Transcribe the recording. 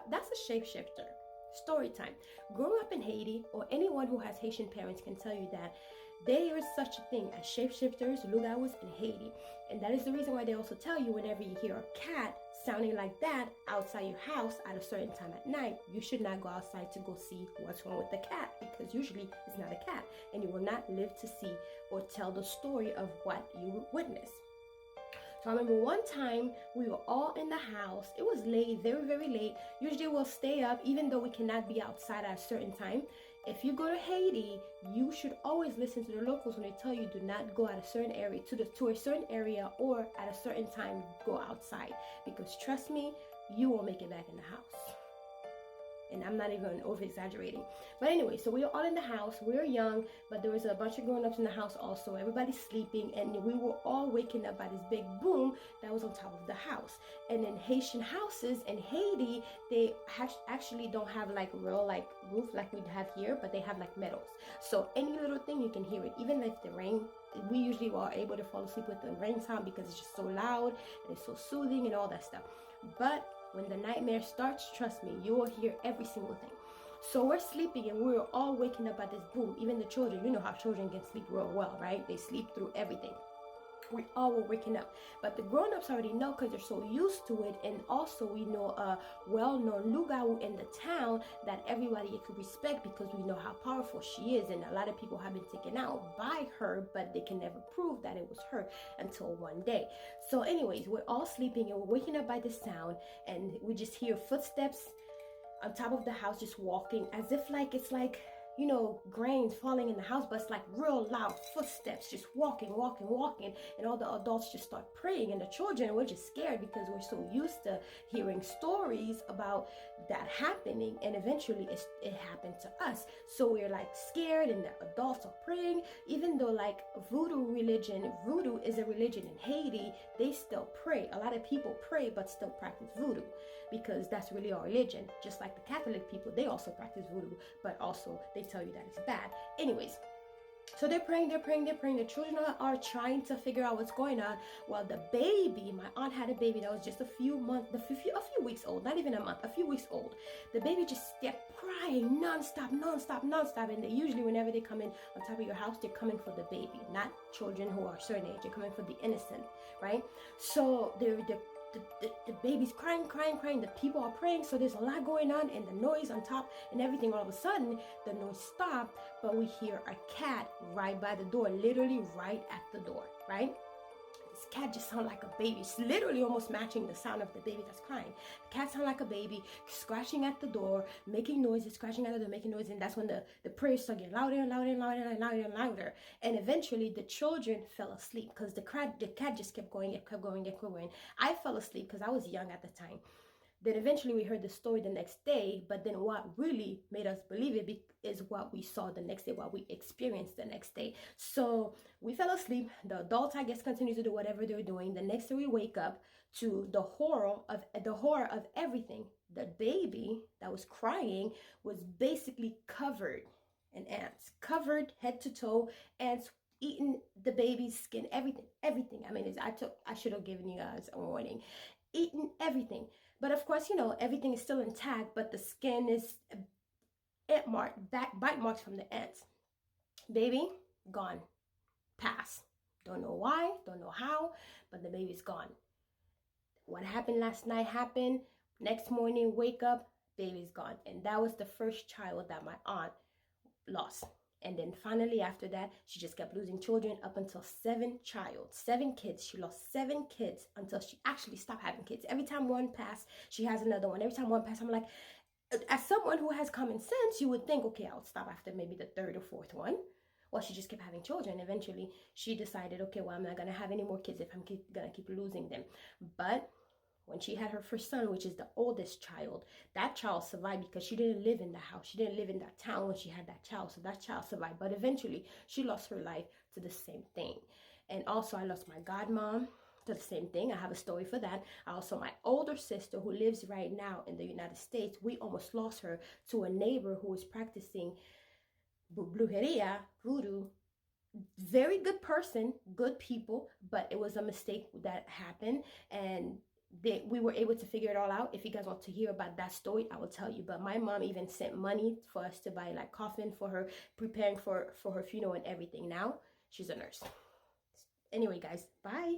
That's a shapeshifter. Story time. Growing up in Haiti, or anyone who has Haitian parents can tell you that there is such a thing as shapeshifters, loups in Haiti. And that is the reason why they also tell you whenever you hear a cat sounding like that outside your house at a certain time at night, you should not go outside to go see what's wrong with the cat, because usually it's not a cat and you will not live to see or tell the story of what you witnessed. So I remember one time we were all in the house. It was late, very, very late. Usually we'll stay up even though we cannot be outside at a certain time. If you go to Haiti, you should always listen to the locals when they tell you do not go at a certain area, to a certain area, or at a certain time go outside. Because trust me, you won't make it back in the house. And I'm not even over exaggerating. But anyway, so we were all in the house. We were young, but there was a bunch of grown-ups in the house also. Everybody's sleeping, and we were all waking up by this big boom that was on top of the house. And in Haitian houses in Haiti, they actually don't have like real like roof like we have here, but they have like metals. So any little thing you can hear it, even if the rain. We usually are able to fall asleep with the rain sound because it's just so loud and it's so soothing and all that stuff. But when the nightmare starts, trust me, you will hear every single thing. So we're sleeping and we're all waking up at this boom. Even the children, you know how children can sleep real well, right? They sleep through everything. We all were waking up, but the grown-ups already know because they're so used to it. And also we know a well-known lugau in the town that everybody could respect because we know how powerful she is, and a lot of people have been taken out by her, but they can never prove that it was her until one day. So anyways, we're all sleeping and we're waking up by the sound, and we just hear footsteps on top of the house, just walking as if like it's like, you know, grains falling in the house, but it's like real loud footsteps, just walking, and all the adults just start praying, and the children, we're just scared because we're so used to hearing stories about that happening, and eventually it happened to us. So we're like scared, and the adults are praying, even though like voodoo is a religion in Haiti, they still pray. A lot of people pray but still practice voodoo because that's really our religion. Just like the Catholic people, they also practice voodoo, but also they tell you that it's bad. Anyways, so they're praying. The children are trying to figure out what's going on. While the baby, my aunt had a baby that was just a few weeks old, not even a month, a few weeks old. The baby just kept crying non-stop. And they usually, whenever they come in on top of your house, they're coming for the baby, not children who are a certain age. They're coming for the innocent, right? So the baby's crying. The people are praying. So there's a lot going on, and the noise on top and everything. All of a sudden, the noise stopped, but we hear a cat right by the door, literally right at the door, right? This cat just sounds like a baby. It's literally almost matching the sound of the baby that's crying. The cat sounds like a baby, scratching at the door, making noises, scratching at the door, making noise. And that's when the prayers start getting louder and louder. And eventually the children fell asleep because the cat just kept going. I fell asleep because I was young at the time. Then eventually we heard the story the next day, but then what really made us believe it is what we saw the next day, what we experienced the next day. So we fell asleep. The adults, I guess, continue to do whatever they're doing. The next day we wake up to the horror of everything. The baby that was crying was basically covered in ants, covered head to toe, ants eating the baby's skin, everything. I mean, I should have given you guys a warning. Eating everything, but of course, you know, everything is still intact, but the skin is bite marks from the ants. Baby gone, pass. Don't know why, don't know how, but the baby's gone. What happened last night happened. Next morning, wake up, baby's gone. And that was the first child that my aunt lost. And then finally after that, she just kept losing children up until 7 kids. She lost 7 kids until she actually stopped having kids. Every time one passed, she has another one. Every time one passed, I'm like, as someone who has common sense, you would think, okay, I'll stop after maybe the 3rd or 4th one. Well, she just kept having children. Eventually, she decided, okay, well, I'm not going to have any more kids if I'm going to keep losing them. But when she had her first son, which is the oldest child, that child survived because she didn't live in the house. She didn't live in that town when she had that child. So that child survived. But eventually, she lost her life to the same thing. And also, I lost my godmom to the same thing. I have a story for that. Also, my older sister who lives right now in the United States, we almost lost her to a neighbor who was practicing brujeria, voodoo, very good person, good people, but it was a mistake that happened, and we were able to figure it all out. If you guys want to hear about that story, I will tell you. But my mom even sent money for us to buy like coffin for her, preparing for her funeral and everything. Now she's a nurse. Anyway, guys, bye.